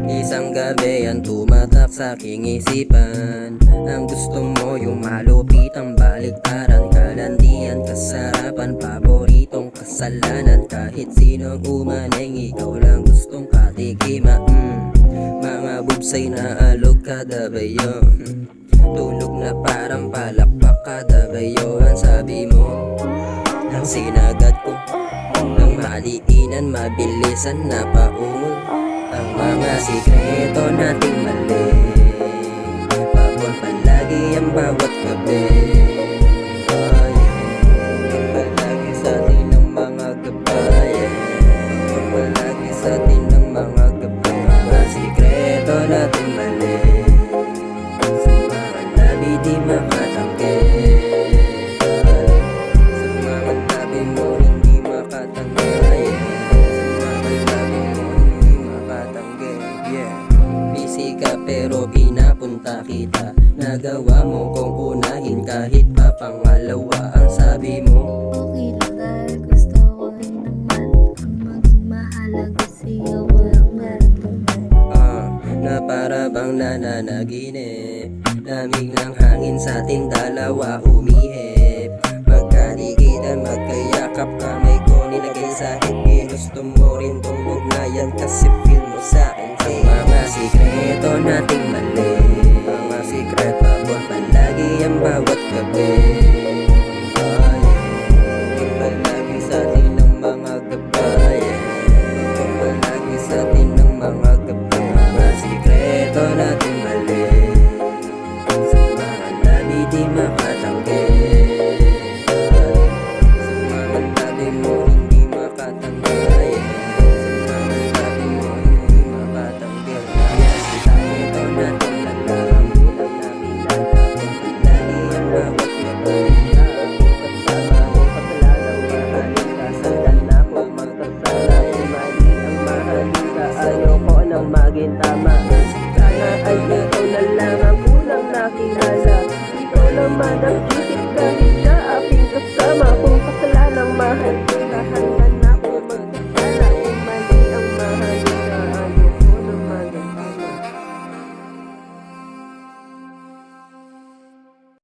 Isang gabi ang tumatak sa aking isipan. Ang gusto mo yung malupit ang baliktaran, kalandian, kasarapan, paboritong kasalanan. Kahit sinong umaneng, ikaw lang gustong katikima. Mga bubsay na alog kada bayo, tulog na parang palakpak kada bayo. Ang sabi mo, ang sinagat ko, ang maliinan, mabilisan na paungol. Ang mga sikreto nating mali, pabor palagi ang bawat gabi. Palagi sa atin ang mga gabay, pabor palagi sa atin ang mga gabay. Mga sikreto nating mali, sa mga labi di makatanggi, sa mga tabi mo hindi makatanggi, sa mga labi mo hindi makatanggi. Busy ka pero pinapunta kita, nagawa mo kong unahin kahit pa pangalawa. Ang sabi mo, okay lang dahil gusto ko rin naman ang maging mahalaga sa'yo, walang maramdaman. na para bang nananaginip, lamig ng hangin sa ating dalawa humihip. Magkaligitan, magkayakap, kamay ko nilagay sa hipin. Gusto mo rin tong ugnayan kasi feel mo sa'kin. Ang mga sikreto nating mali, mga sikreto pabor palagi ang bawat gabi. Palagi sa atin ang mga gabay, pabor palagi sa atin ang mga gabay. Mga sikreto nating mali, sa mga labi di makatanggi, sa mga tabi mo hindi makatanggi.